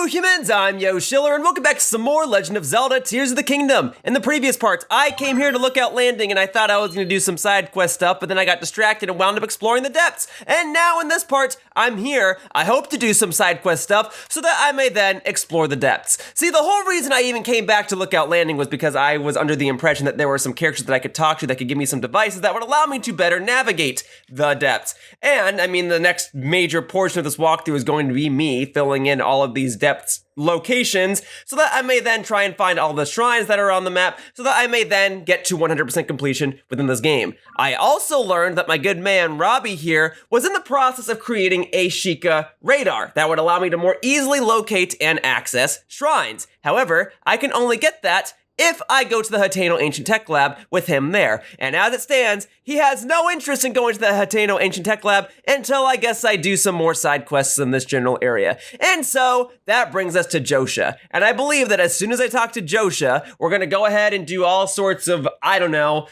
Hello humans, I'm Yoshiller, and welcome back to some more Legend of Zelda Tears of the Kingdom. In the previous parts, I came here to Lookout Landing and I thought I was going to do some side quest stuff, but then I got distracted and wound up exploring the depths. And now in this part, I'm here, I hope to do some side quest stuff so that I may then explore the depths. See, the whole reason I even came back to Lookout Landing was because I was under the impression that there were some characters that I could talk to that could give me some devices that would allow me to better navigate the depths. And, I mean, the next major portion of this walkthrough is going to be me filling in all of these depths locations so that I may then try and find all the shrines that are on the map so that I may then get to 100% completion within this game. I also learned that my good man Robbie here was in the process of creating a Sheikah radar that would allow me to more easily locate and access shrines. However, I can only get that if I go to the Hateno Ancient Tech Lab with him there. And as it stands, he has no interest in going to the Hateno Ancient Tech Lab until I guess I do some more side quests in this general area. And so, that brings us to Josha. And I believe that as soon as I talk to Josha, we're gonna go ahead and do all sorts of, I don't know,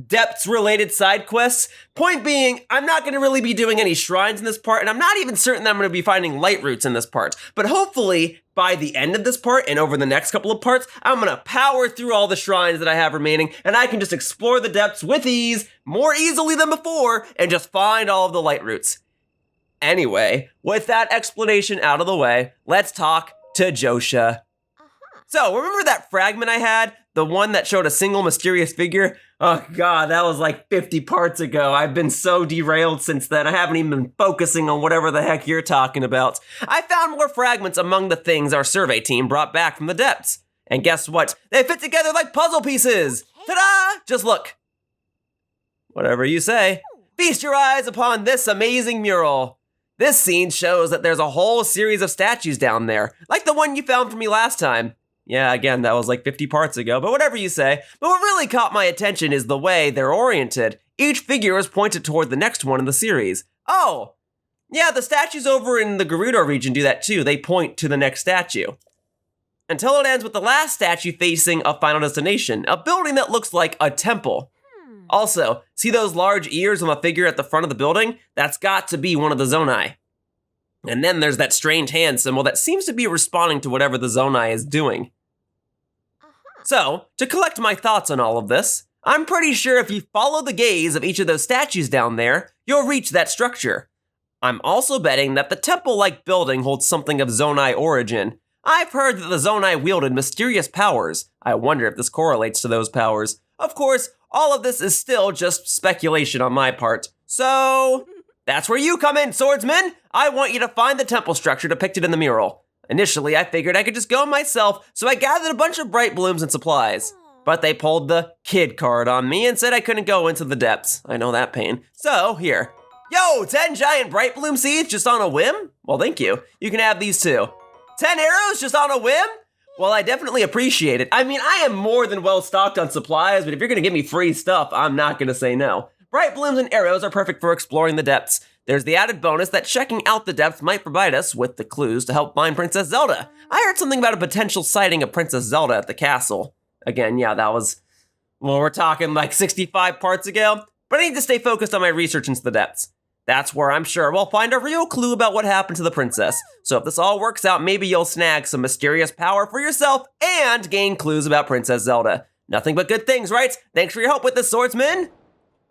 depths-related side quests. Point being, I'm not going to really be doing any shrines in this part, and I'm not even certain that I'm going to be finding light roots in this part. But hopefully, by the end of this part, and over the next couple of parts, I'm going to power through all the shrines that I have remaining, and I can just explore the depths with ease, more easily than before, and just find all of the light roots. Anyway, with that explanation out of the way, let's talk to Josha. So, remember that fragment I had? The one that showed a single mysterious figure? Oh god, that was like 50 parts ago. I've been so derailed since then. I haven't even been focusing on whatever the heck you're talking about. I found more fragments among the things our survey team brought back from the depths. And guess what? They fit together like puzzle pieces! Ta-da! Just look. Whatever you say. Feast your eyes upon this amazing mural. This scene shows that there's a whole series of statues down there, like the one you found for me last time. Yeah, again, that was like 50 parts ago, but whatever you say. But what really caught my attention is the way they're oriented. Each figure is pointed toward the next one in the series. Oh! Yeah, the statues over in the Gerudo region do that too. They point to the next statue. Until it ends with the last statue facing a final destination, a building that looks like a temple. Also, see those large ears on the figure at the front of the building? That's got to be one of the Zonai. And then there's that strange hand symbol that seems to be responding to whatever the Zonai is doing. So, to collect my thoughts on all of this, I'm pretty sure if you follow the gaze of each of those statues down there, you'll reach that structure. I'm also betting that the temple-like building holds something of Zonai origin. I've heard that the Zonai wielded mysterious powers. I wonder if this correlates to those powers. Of course, all of this is still just speculation on my part. So, that's where you come in, swordsman! I want you to find the temple structure depicted in the mural. Initially, I figured I could just go myself, so I gathered a bunch of bright blooms and supplies. But they pulled the kid card on me and said I couldn't go into the depths. I know that pain. So, here. Yo, 10 giant bright bloom seeds just on a whim? Well, thank you. You can have these too. 10 arrows just on a whim? Well, I definitely appreciate it. I mean, I am more than well stocked on supplies, but if you're gonna give me free stuff, I'm not gonna say no. Bright blooms and arrows are perfect for exploring the depths. There's the added bonus that checking out the depths might provide us with the clues to help find Princess Zelda. I heard something about a potential sighting of Princess Zelda at the castle. Again, yeah, that was, well, we're talking like 65 parts ago, but I need to stay focused on my research into the depths. That's where I'm sure we'll find a real clue about what happened to the princess. So if this all works out, maybe you'll snag some mysterious power for yourself and gain clues about Princess Zelda. Nothing but good things, right? Thanks for your help with this, swordsman.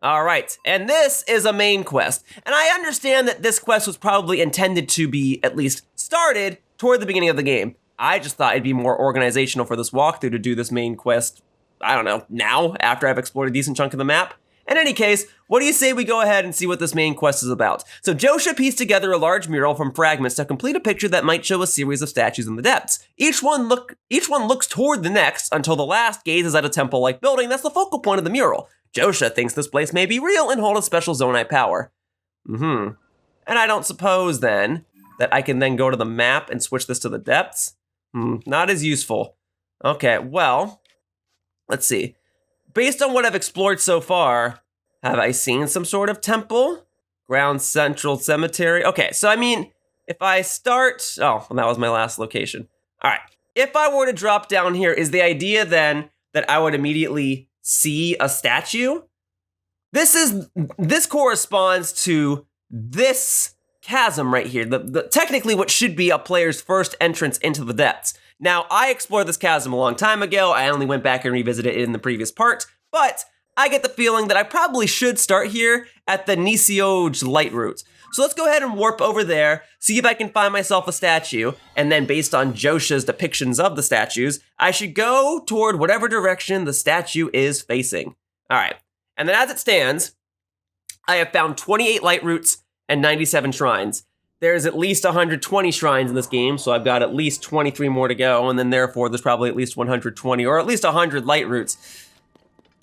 Alright, and this is a main quest, and I understand that this quest was probably intended to be, at least, started toward the beginning of the game. I just thought it'd be more organizational for this walkthrough to do this main quest, I don't know, now, after I've explored a decent chunk of the map. In any case, what do you say we go ahead and see what this main quest is about? So Josha pieced together a large mural from fragments to complete a picture that might show a series of statues in the depths. Each one looks toward the next until the last gazes at a temple-like building that's the focal point of the mural. Josha thinks this place may be real and hold a special Zonai power. And I don't suppose, then, that I can then go to the map and switch this to the depths? Not as useful. Okay, well, let's see. Based on what I've explored so far, have I seen some sort of temple? Ground Central Cemetery? Okay, so I mean, if I start... Oh, well, that was my last location. All right, if I were to drop down here, is the idea then that I would immediately see a statue? This corresponds to this chasm right here, technically what should be a player's first entrance into the depths. Now, I explored this chasm a long time ago. I only went back and revisited it in the previous part, but I get the feeling that I probably should start here at the Nihcayam Lightroot. So let's go ahead and warp over there, see if I can find myself a statue, and then based on Josha's depictions of the statues, I should go toward whatever direction the statue is facing. All right, and then as it stands, I have found 28 Lightroots and 97 shrines. There's at least 120 shrines in this game, so I've got at least 23 more to go, and then therefore there's probably at least 120 or at least 100 Lightroots.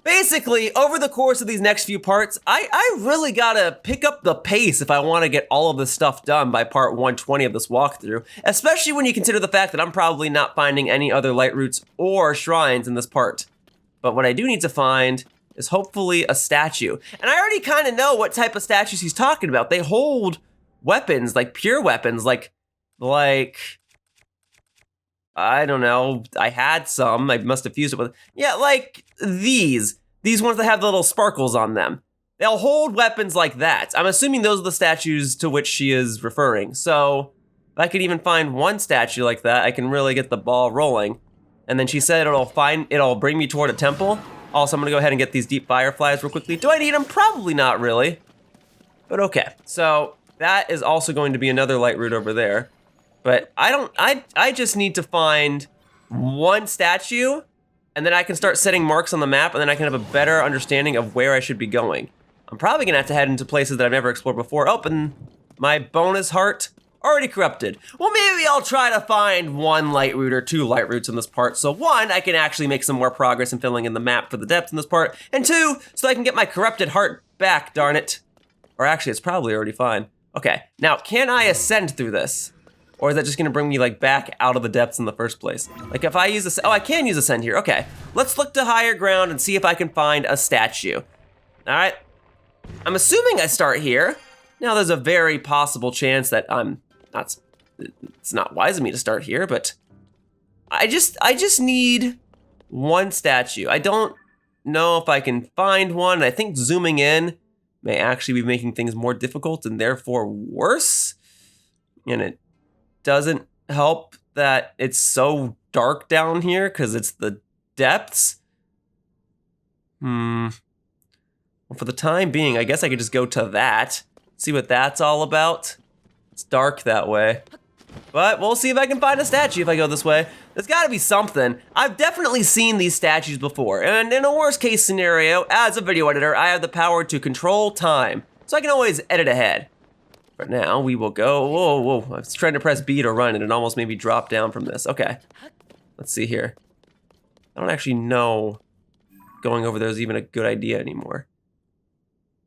Basically, over the course of these next few parts, I really gotta pick up the pace if I want to get all of this stuff done by part 120 of this walkthrough, especially when you consider the fact that I'm probably not finding any other Lightroots or shrines in this part. But what I do need to find is hopefully a statue. And I already kind of know what type of statues he's talking about. They hold weapons, like pure weapons, like, I don't know, I had some, I must have fused it with, yeah, like these ones that have the little sparkles on them. They'll hold weapons like that. I'm assuming those are the statues to which she is referring. So if I could even find one statue like that, I can really get the ball rolling. And then she said it'll bring me toward a temple. Also, I'm gonna go ahead and get these deep fireflies real quickly. Do I need them? Probably not really, but okay. So that is also going to be another Lightroot over there. But I just need to find one statue, and then I can start setting marks on the map, and then I can have a better understanding of where I should be going. I'm probably gonna have to head into places that I've never explored before. Oh, and my bonus heart already corrupted. Well, maybe I'll try to find one Lightroot or two Lightroots in this part. So one, I can actually make some more progress in filling in the map for the depths in this part, and two, so I can get my corrupted heart back, darn it. Or actually, it's probably already fine. Okay, now, can I ascend through this? Or is that just gonna bring me like back out of the depths in the first place? Like if I use this, oh, I can use ascend here, okay. Let's look to higher ground and see if I can find a statue. All right, I'm assuming I start here. Now there's a very possible chance that it's not wise of me to start here, but I just need one statue. I don't know if I can find one. I think zooming in may actually be making things more difficult and therefore worse. And it doesn't help that it's so dark down here because it's the depths. Well, for the time being, I guess I could just go to that, see what that's all about. It's dark that way. But we'll see if I can find a statue if I go this way. There's gotta be something. I've definitely seen these statues before, and in a worst case scenario, as a video editor, I have the power to control time, so I can always edit ahead. For now, we will go, whoa. I was trying to press B to run and it almost made me drop down from this. Okay, let's see here. I don't actually know going over there is even a good idea anymore.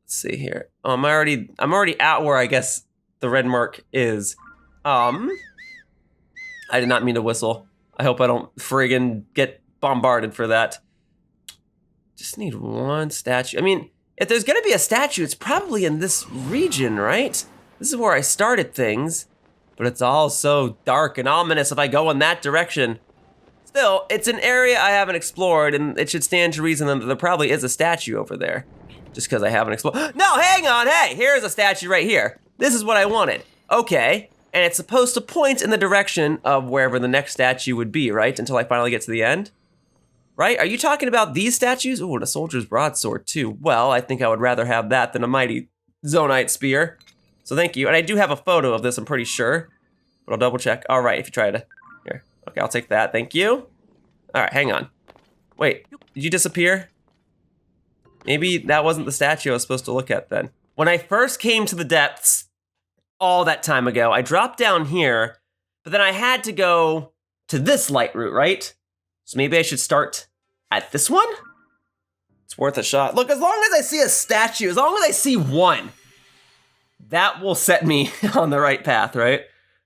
Let's see here. Oh, I'm already at where I guess the red mark is. I did not mean to whistle. I hope I don't friggin' get bombarded for that. Just need one statue. I mean, if there's gonna be a statue, it's probably in this region, right? This is where I started things, but it's all so dark and ominous if I go in that direction. Still, it's an area I haven't explored, and it should stand to reason that there probably is a statue over there. Just because I haven't explored. No, hang on, hey, here's a statue right here. This is what I wanted. Okay, and it's supposed to point in the direction of wherever the next statue would be, right? Until I finally get to the end? Right, are you talking about these statues? Ooh, and a soldier's broadsword too. Well, I think I would rather have that than a mighty Zonite spear. So thank you, and I do have a photo of this, I'm pretty sure. But I'll double check. All right, if you try to, here. Okay, I'll take that, thank you. All right, hang on. Wait, did you disappear? Maybe that wasn't the statue I was supposed to look at then. When I first came to the depths, all that time ago, I dropped down here, but then I had to go to this Lightroot, right? So maybe I should start at this one? It's worth a shot. Look, as long as I see a statue, as long as I see one, that will set me on the right path, right?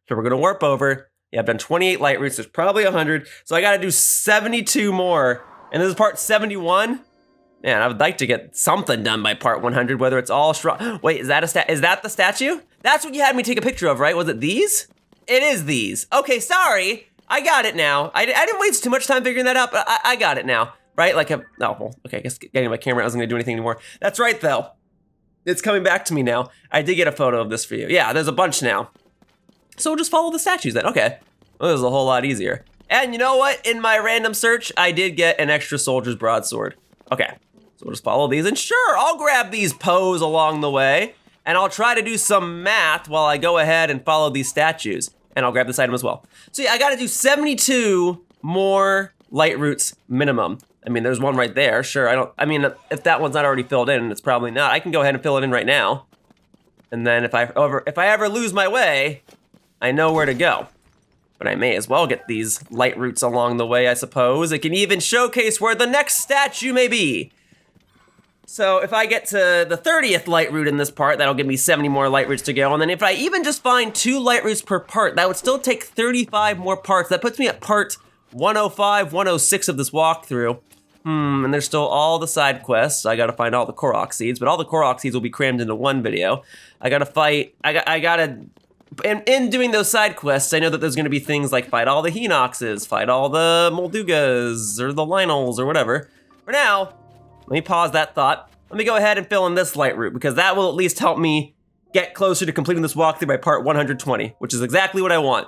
So we're gonna warp over. Yeah, I've done 28 Lightroots, there's probably 100, so I gotta do 72 more. And this is part 71. Man, I would like to get something done by part 100, whether it's all strong. Wait, is that the statue? That's what you had me take a picture of, right? Was it these? It is these. Okay, sorry, I got it now. I didn't waste too much time figuring that out, but I got it now, right? Like, oh, well, okay, I guess getting my camera isn't gonna do anything anymore. That's right, though. It's coming back to me now. I did get a photo of this for you. Yeah, there's a bunch now. So we'll just follow the statues then. Okay. Well, this is a whole lot easier. And you know what? In my random search, I did get an extra soldier's broadsword. Okay. So we'll just follow these. And sure, I'll grab these Poes along the way. And I'll try to do some math while I go ahead and follow these statues. And I'll grab this item as well. So yeah, I gotta do 72 more Lightroots minimum. I mean, there's one right there. Sure, I mean, if that one's not already filled in, it's probably not. I can go ahead and fill it in right now. And then if I ever lose my way, I know where to go. But I may as well get these Lightroots along the way, I suppose. It can even showcase where the next statue may be. So if I get to the 30th Lightroot in this part, that'll give me 70 more Lightroots to go. And then if I even just find 2 Lightroots per part, that would still take 35 more parts. That puts me at part 105, 106 of this walkthrough. And there's still all the side quests. I gotta find all the Korok seeds, but all the Korok seeds will be crammed into one video. I gotta fight, in doing those side quests, I know that there's gonna be things like fight all the Hinoxes, fight all the Moldugas, or the Lionels, or whatever. For now, let me pause that thought. Let me go ahead and fill in this Lightroot, because that will at least help me get closer to completing this walkthrough by part 120, which is exactly what I want.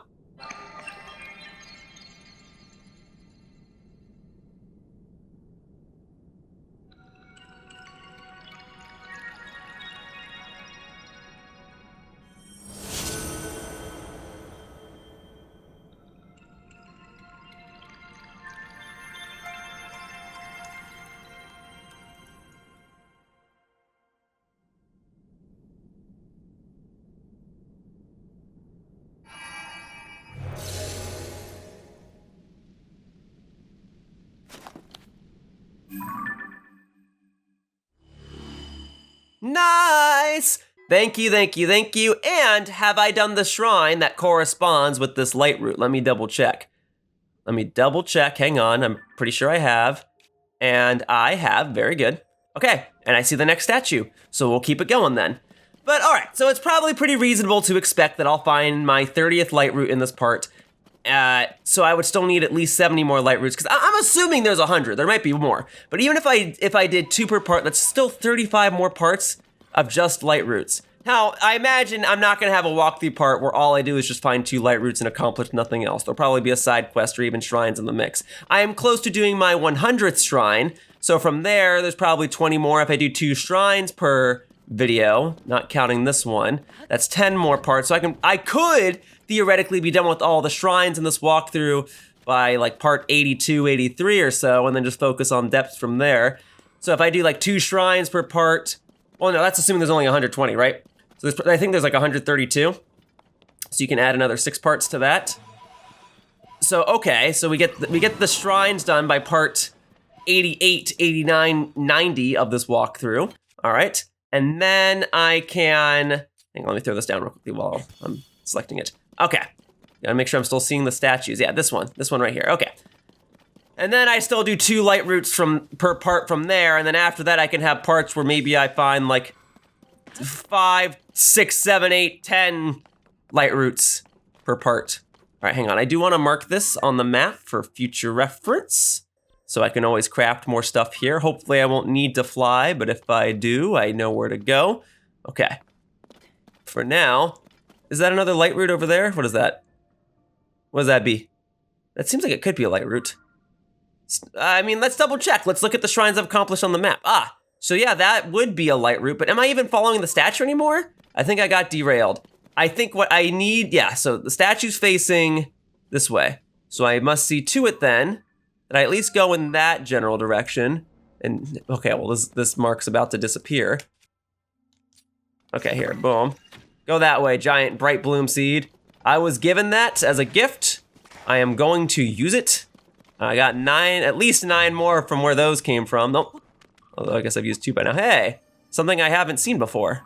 Nice! Thank you, thank you, thank you. And have I done the shrine that corresponds with this Lightroot? Let me double check. Hang on, I'm pretty sure I have. And I have, very good. Okay, and I see the next statue. So we'll keep it going then. But all right, so it's probably pretty reasonable to expect that I'll find my 30th Lightroot in this part. So I would still need at least 70 more Lightroots, because I'm assuming there's 100. There might be more. But even if I did 2 per part, that's still 35 more parts of just Lightroots. Now, I imagine I'm not going to have a walkthrough part where all I do is just find 2 Lightroots and accomplish nothing else. There'll probably be a side quest or even shrines in the mix. I am close to doing my 100th shrine, so from there's probably 20 more if I do 2 shrines per video, not counting this one. That's 10 more parts, so I could theoretically be done with all the shrines in this walkthrough by like part 82, 83 or so, and then just focus on depths from there. So if I do like 2 shrines per part, well, no, that's assuming there's only 120, right? So I think there's like 132. So you can add another 6 parts to that. So okay, so we get the shrines done by part 88, 89, 90 of this walkthrough. All right, and then I can, hang on, let me throw this down real quickly while I'm selecting it. Okay, gotta make sure I'm still seeing the statues. Yeah, this one right here, okay. And then I still do 2 Lightroots per part from there, and then after that I can have parts where maybe I find like 5, 6, 7, 8, 10 Lightroots per part. All right, hang on, I do wanna mark this on the map for future reference, so I can always craft more stuff here. Hopefully I won't need to fly, but if I do, I know where to go. Okay, for now, is that another Lightroot over there? What is that? What does that be? That seems like it could be a Lightroot. I mean, let's double check. Let's look at the shrines I've accomplished on the map. Ah, so yeah, that would be a Lightroot, but am I even following the statue anymore? I think I got derailed. I think what I need, yeah, so the statue's facing this way. So I must see to it then that I at least go in that general direction. And, okay, well, this mark's about to disappear. Okay, here, boom. Go that way, giant bright bloom seed. I was given that as a gift. I am going to use it. I got at least 9 more from where those came from. Nope. Although I guess I've used 2 by now. Hey, something I haven't seen before.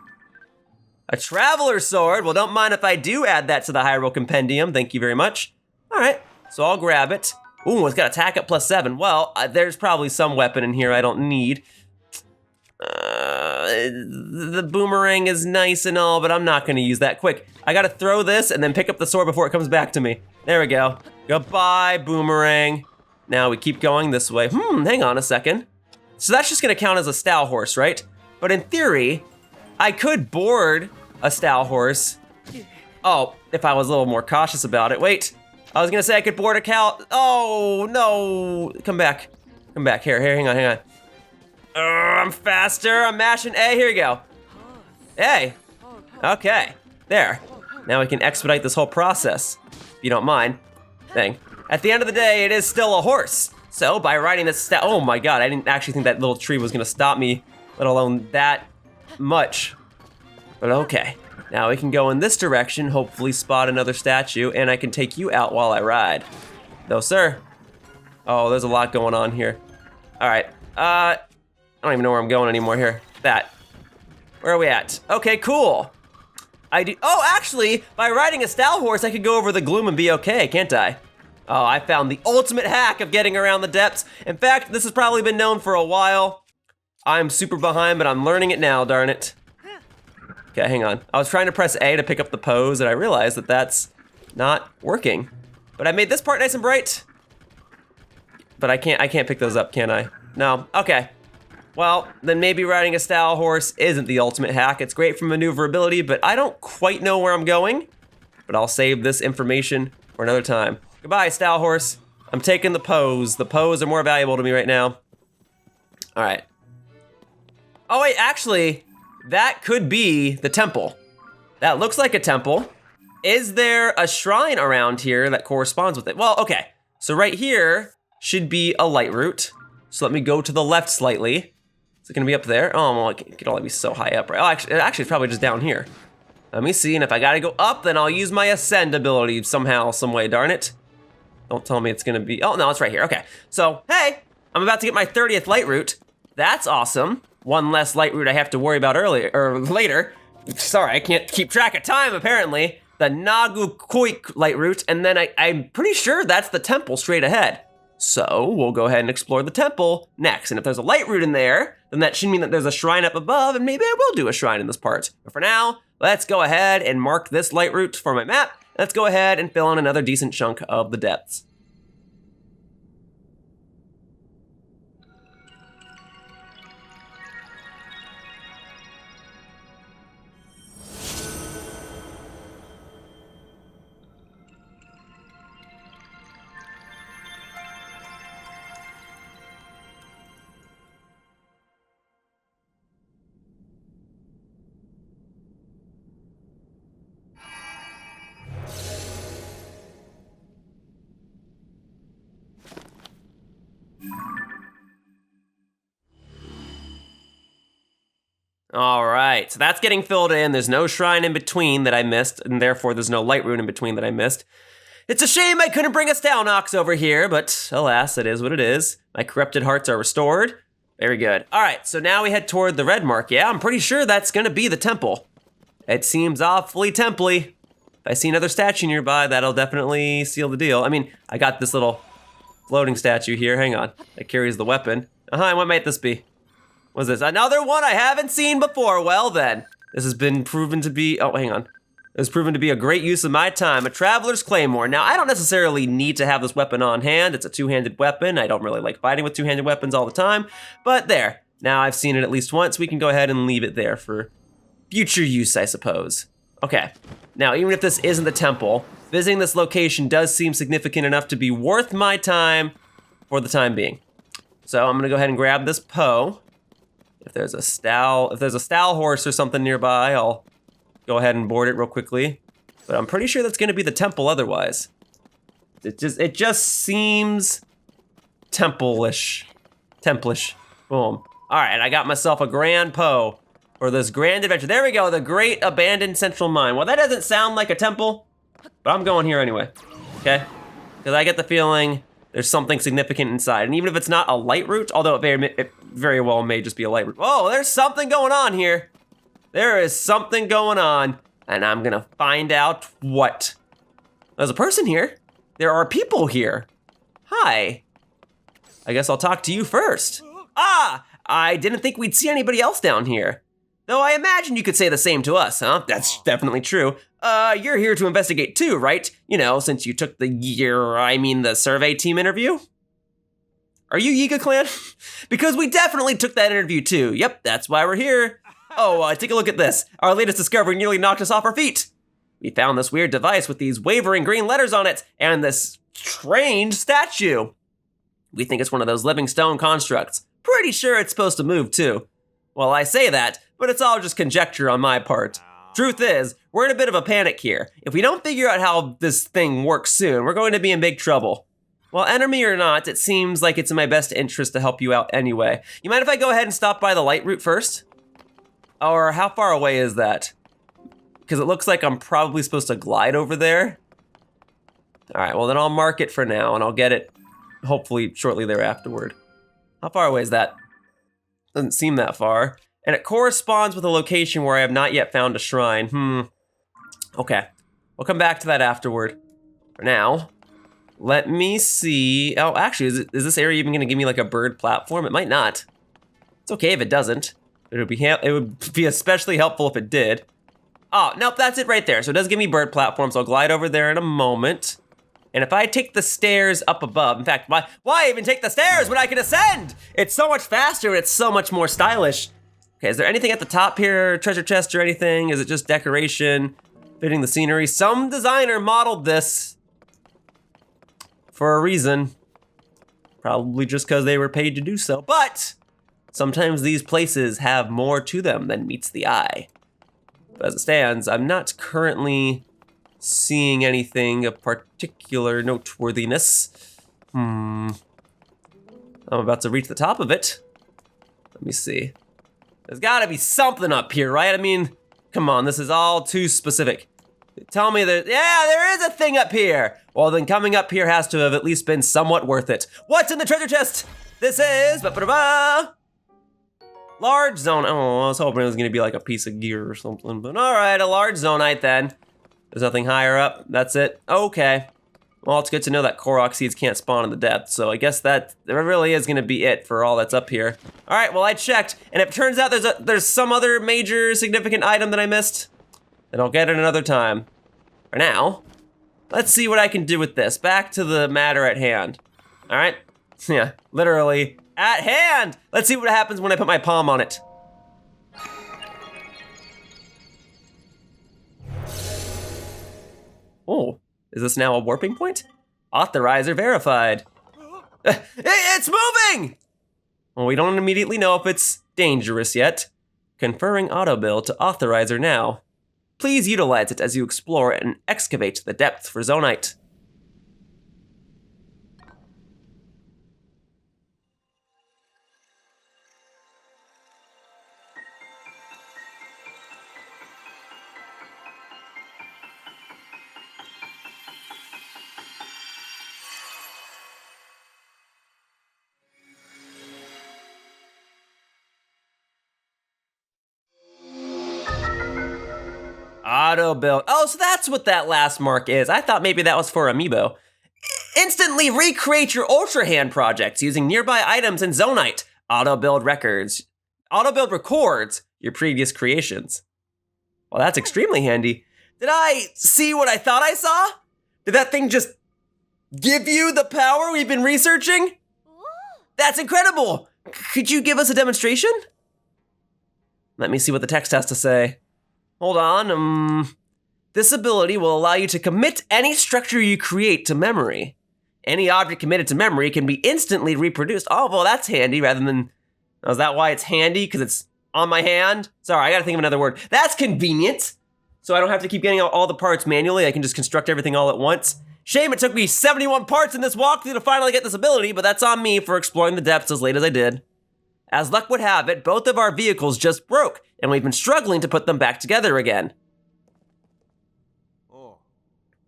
A traveler sword. Well, don't mind if I do add that to the Hyrule Compendium. Thank you very much. All right, so I'll grab it. Ooh, it's got attack at +7. Well, there's probably some weapon in here I don't need. The boomerang is nice and all, but I'm not gonna use that. Quick, I gotta throw this and then pick up the sword before it comes back to me. There we go. Goodbye, boomerang. Now we keep going this way. Hang on a second. So that's just gonna count as a style horse, right? But in theory, I could board a stall horse. Oh, if I was a little more cautious about it. Wait, I was gonna say I could board a cow. Oh, no. Come back. Come back. Here, hang on. I'm faster. I'm mashing A. Here we go. A. Okay. There. Now we can expedite this whole process, if you don't mind. Dang. At the end of the day, it is still a horse. So by riding this oh my God, I didn't actually think that little tree was gonna stop me, let alone that much. But okay. Now we can go in this direction, hopefully spot another statue, and I can take you out while I ride. No, sir. Oh, there's a lot going on here. All right. I don't even know where I'm going anymore here. That. Where are we at? Okay, cool. Oh, actually, by riding a stall horse, I could go over the gloom and be okay, can't I? Oh, I found the ultimate hack of getting around the depths. In fact, this has probably been known for a while. I'm super behind, but I'm learning it now, darn it. Okay, hang on. I was trying to press A to pick up the pose, and I realized that that's not working. But I made this part nice and bright. But I can't pick those up, can I? No, okay. Well, then maybe riding a stall horse isn't the ultimate hack. It's great for maneuverability, but I don't quite know where I'm going. But I'll save this information for another time. Goodbye, stall horse. I'm taking the pose. The pose are more valuable to me right now. All right. Oh wait, actually, that could be the temple. That looks like a temple. Is there a shrine around here that corresponds with it? Well, okay. So right here should be a Lightroot. So let me go to the left slightly. Is it gonna be up there? Oh, well, it can only be so high up, right? Oh, actually, it's probably just down here. Let me see, and if I gotta go up, then I'll use my ascend ability somehow, some way, darn it. Don't tell me it's gonna be, oh no, it's right here, okay. So, hey, I'm about to get my 30th Lightroot. That's awesome. One less Lightroot I have to worry about later. Sorry, I can't keep track of time, apparently. The Nogukoyk Lightroot, and then I'm pretty sure that's the temple straight ahead. So, we'll go ahead and explore the temple next. And if there's a Lightroot in there, then that should mean that there's a shrine up above, and maybe I will do a shrine in this part. But for now, let's go ahead and mark this Lightroot for my map. Let's go ahead and fill in another decent chunk of the depths. All right, so that's getting filled in. There's no shrine in between that I missed, and therefore there's no Lightroot in between that I missed. It's a shame I couldn't bring a Stalnox over here, but alas, it is what it is. My corrupted hearts are restored. Very good. All right, so now we head toward the red mark. Yeah, I'm pretty sure that's gonna be the temple. It seems awfully temple-y. If I see another statue nearby, that'll definitely seal the deal. I mean, I got this little floating statue here. Hang on, that carries the weapon. What might this be? What's this? Another one I haven't seen before. Well then, this has been proven to be, oh, hang on. It was proven to be a great use of my time. A Traveler's Claymore. Now, I don't necessarily need to have this weapon on hand. It's a two-handed weapon. I don't really like fighting with two-handed weapons all the time, but there. Now I've seen it at least once. We can go ahead and leave it there for future use, I suppose. Okay. Now, even if this isn't the temple, visiting this location does seem significant enough to be worth my time for the time being. So I'm gonna go ahead and grab this Poe. If there's a stall horse or something nearby, I'll go ahead and board it real quickly. But I'm pretty sure that's gonna be the temple otherwise. It just seems temple-ish. Temple-ish. Boom. All right, I got myself a grand Poe for this grand adventure. There we go, the Great Abandoned Central Mine. Well, that doesn't sound like a temple, but I'm going here anyway, okay? Because I get the feeling there's something significant inside. And even if it's not a Lightroot, although it very well may just be a Lightroot. Oh, there's something going on here. There is something going on, and I'm gonna find out what. There's a person here. There are people here. Hi. I guess I'll talk to you first. Ah, I didn't think we'd see anybody else down here. Though I imagine you could say the same to us, huh? That's definitely true. You're here to investigate too, right? You know, since you took the survey team interview? Are you Yiga Clan? Because we definitely took that interview too. Yep, that's why we're here. Oh, take a look at this. Our latest discovery nearly knocked us off our feet. We found this weird device with these wavering green letters on it and this strange statue. We think it's one of those living stone constructs. Pretty sure it's supposed to move too. Well, I say that, but it's all just conjecture on my part. Truth is, we're in a bit of a panic here. If we don't figure out how this thing works soon, we're going to be in big trouble. Well, enemy or not, it seems like it's in my best interest to help you out anyway. You mind if I go ahead and stop by the Lightroot first? Or how far away is that? Because it looks like I'm probably supposed to glide over there. All right, well then I'll mark it for now and I'll get it hopefully shortly thereafterward. How far away is that? Doesn't seem that far. And it corresponds with a location where I have not yet found a shrine. Okay, we'll come back to that afterward. For now, let me see. Oh, actually, is this area even gonna give me like a bird platform? It might not. It's okay if it doesn't. It would be especially helpful if it did. Oh, nope, that's it right there. So it does give me bird platforms. I'll glide over there in a moment. And if I take the stairs up above, in fact, why even take the stairs when I can ascend? It's so much faster and it's so much more stylish. Okay, is there anything at the top here, treasure chest or anything? Is it just decoration, fitting the scenery? Some designer modeled this for a reason. Probably just because they were paid to do so. But sometimes these places have more to them than meets the eye. But as it stands, I'm not currently seeing anything of particular noteworthiness. I'm about to reach the top of it. Let me see. There's gotta be something up here, right? I mean, come on, this is all too specific. Tell me that, yeah, there is a thing up here. Well, then coming up here has to have at least been somewhat worth it. What's in the treasure chest? This is, large zone. Oh, I was hoping it was gonna be like a piece of gear or something, but all right, a large zonite then. There's nothing higher up, that's it. Okay. Well, it's good to know that Korok seeds can't spawn in the depth, so I guess that really is gonna be it for all that's up here. All right, well, I checked, and if it turns out there's some other major significant item that I missed, then I'll get it another time. For now, let's see what I can do with this. Back to the matter at hand. All right? Yeah, literally at hand. Let's see what happens when I put my palm on it. Oh, is this now a warping point? Authorizer verified. It's moving! Well, we don't immediately know if it's dangerous yet. Conferring Autobuild to Authorizer now. Please utilize it as you explore and excavate the depths for zonite. Autobuild. Oh, so that's what that last mark is. I thought maybe that was for Amiibo. Instantly recreate your Ultra Hand projects using nearby items in Zonite. Autobuild records your previous creations. Well, that's extremely handy. Did I see what I thought I saw? Did that thing just give you the power we've been researching? That's incredible. Could you give us a demonstration? Let me see what the text has to say. Hold on, this ability will allow you to commit any structure you create to memory. Any object committed to memory can be instantly reproduced. Oh, well, that's handy rather than, is that why it's handy? Because it's on my hand? Sorry, I gotta think of another word. That's convenient. So I don't have to keep getting out all the parts manually. I can just construct everything all at once. Shame it took me 71 parts in this walkthrough to finally get this ability, but that's on me for exploring the depths as late as I did. As luck would have it, both of our vehicles just broke, and we've been struggling to put them back together again. Oh.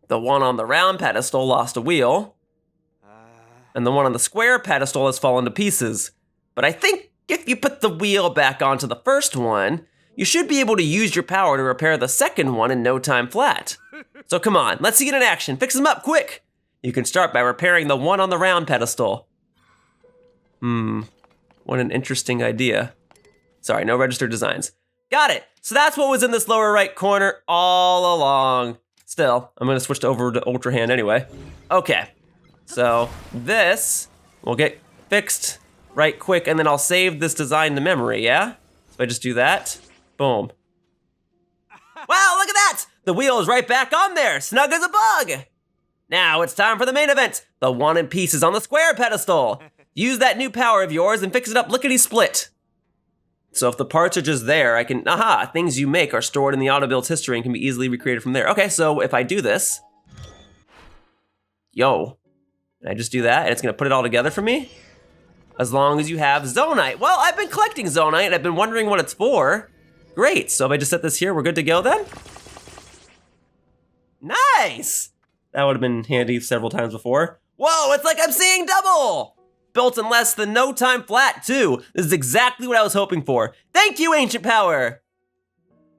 The one on the round pedestal lost a wheel, and the one on the square pedestal has fallen to pieces. But I think if you put the wheel back onto the first one, you should be able to use your power to repair the second one in no time flat. So come on, let's see it in action. Fix them up, quick! You can start by repairing the one on the round pedestal. What an interesting idea. Sorry, no registered designs. Got it. So that's what was in this lower right corner all along. Still, I'm gonna switch over to Ultra Hand anyway. Okay, so this will get fixed right quick and then I'll save this design to memory, yeah? So I just do that. Boom. Wow, look at that! The wheel is right back on there, snug as a bug. Now it's time for the main event. The wanted pieces on the square pedestal. Use that new power of yours and fix it up lickety-split. So if the parts are just there, I can, things you make are stored in the Autobuild history and can be easily recreated from there. Okay, so if I do this, and I just do that and it's gonna put it all together for me? As long as you have Zonite. Well, I've been collecting Zonite and I've been wondering what it's for. Great, so if I just set this here, we're good to go then? Nice! That would have been handy several times before. Whoa, it's like I'm seeing double! Built in less than no time flat, too. This is exactly what I was hoping for. Thank you, Ancient Power!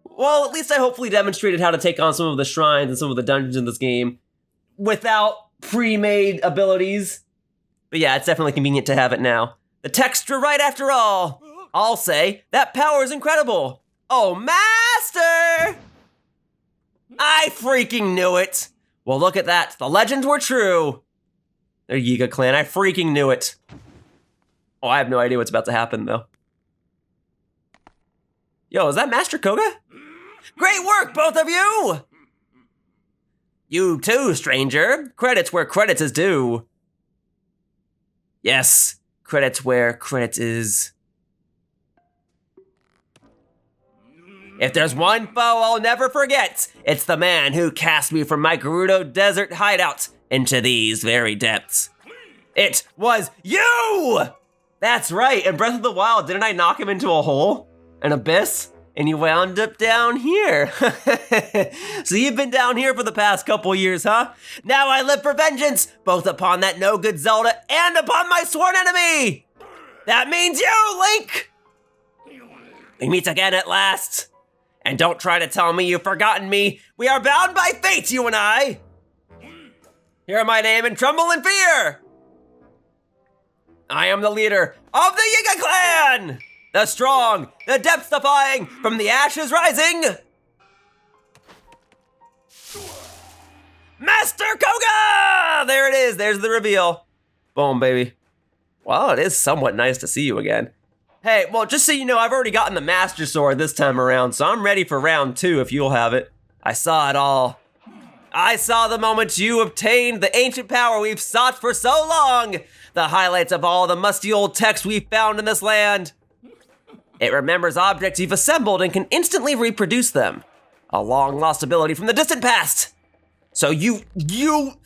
Well, at least I hopefully demonstrated how to take on some of the shrines and some of the dungeons in this game without pre-made abilities. But yeah, it's definitely convenient to have it now. The texture right after all. I'll say, that power is incredible. Oh, Master! I freaking knew it. Well, look at that. The legends were true. They're Yiga Clan. I freaking knew it. Oh, I have no idea what's about to happen, though. Yo, is that Master Kohga? Great work, both of you! You too, stranger. Credits where credits is due. Yes, credits where credits is. If there's one foe I'll never forget, it's the man who cast me from my Gerudo Desert hideout into these very depths. It was you! That's right, in Breath of the Wild, didn't I knock him into a hole? An abyss? And you wound up down here. So you've been down here for the past couple years, huh? Now I live for vengeance, both upon that no-good Zelda and upon my sworn enemy! That means you, Link! We meet again at last. And don't try to tell me you've forgotten me. We are bound by fate, you and I. Hear my name and tremble in fear. I am the leader of the Yiga Clan. The strong, the depth-defying, from the ashes rising. Master Kohga! There it is, there's the reveal. Boom, baby. Well, it is somewhat nice to see you again. Hey, well, just so you know, I've already gotten the Master Sword this time around, so I'm ready for round 2 if you'll have it. I saw it all. I saw the moment you obtained the ancient power we've sought for so long. The highlights of all the musty old texts we've found in this land. It remembers objects you've assembled and can instantly reproduce them. A long-lost ability from the distant past. So you're cheating!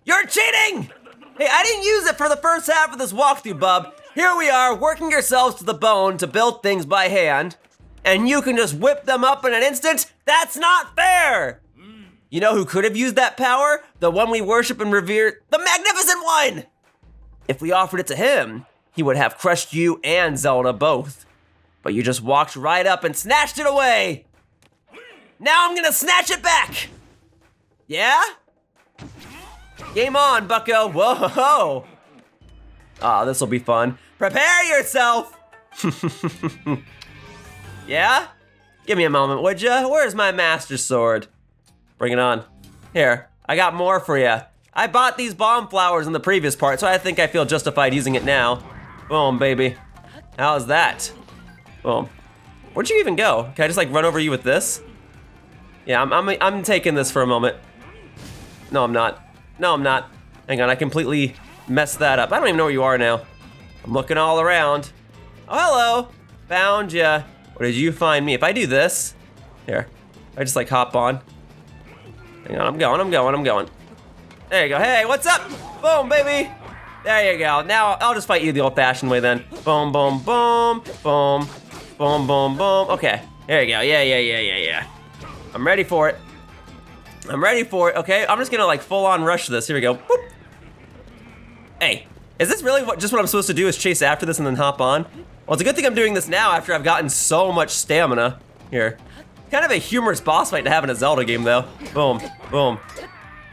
Hey, I didn't use it for the first half of this walkthrough, bub. Here we are, working ourselves to the bone to build things by hand, and you can just whip them up in an instant? That's not fair! You know who could have used that power? The one we worship and revere, the Magnificent One! If we offered it to him, he would have crushed you and Zelda both. But you just walked right up and snatched it away! Now I'm gonna snatch it back! Yeah? Game on, bucko, whoa! Ah, this'll be fun. Prepare yourself! Yeah? Give me a moment, would ya? Where's my Master Sword? Bring it on. Here, I got more for you. I bought these bomb flowers in the previous part, so I think I feel justified using it now. Boom, baby. How's that? Boom. Where'd you even go? Can I just like run over you with this? Yeah, I'm taking this for a moment. No, I'm not. No, I'm not. Hang on, I completely messed that up. I don't even know where you are now. I'm looking all around. Oh, hello. Found ya. Where did you find me? If I do this, here, I just like hop on. Hang on, I'm going. There you go. Hey, what's up? Boom, baby. There you go. Now I'll just fight you the old-fashioned way then. Boom, boom, boom, boom, boom, boom, boom. Okay, there you go. Yeah. I'm ready for it. Okay, I'm just gonna like full-on rush this. Here we go. Boop. Hey, is this really just what I'm supposed to do is chase after this and then hop on? Well, it's a good thing I'm doing this now after I've gotten so much stamina. Here. Kind of a humorous boss fight to have in a Zelda game though. Boom, boom.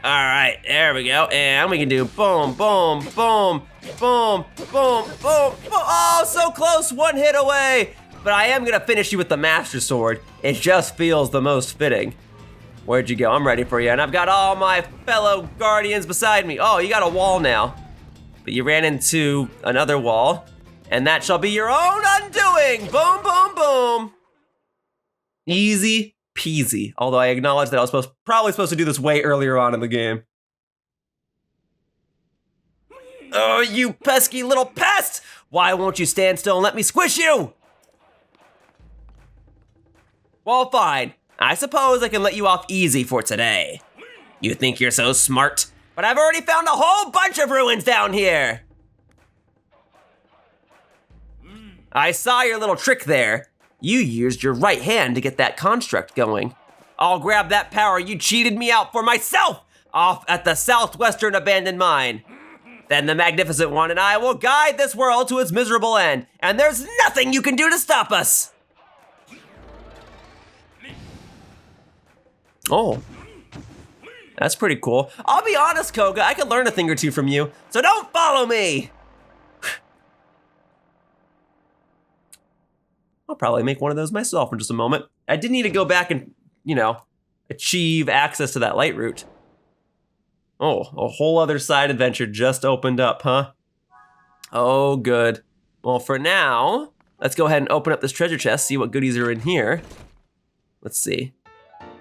All right, there we go. And we can do boom, boom, boom, boom, boom, boom, boom. Oh, so close, one hit away. But I am gonna finish you with the Master Sword. It just feels the most fitting. Where'd you go? I'm ready for you. And I've got all my fellow guardians beside me. Oh, you got a wall now. But you ran into another wall. And that shall be your own undoing. Boom, boom, boom. Easy peasy. Although I acknowledge that I was probably supposed to do this way earlier on in the game. Oh, you pesky little pest! Why won't you stand still and let me squish you? Well, fine. I suppose I can let you off easy for today. You think you're so smart, but I've already found a whole bunch of ruins down here. I saw your little trick there. You used your right hand to get that construct going. I'll grab that power you cheated me out for myself off at the southwestern abandoned mine. Then the Magnificent One and I will guide this world to its miserable end, and there's nothing you can do to stop us. Oh, that's pretty cool. I'll be honest, Kohga, I could learn a thing or two from you, so don't follow me. I'll probably make one of those myself in just a moment. I did need to go back and, achieve access to that Lightroot. Oh, a whole other side adventure just opened up, huh? Oh, good. Well, for now, let's go ahead and open up this treasure chest, see what goodies are in here. Let's see.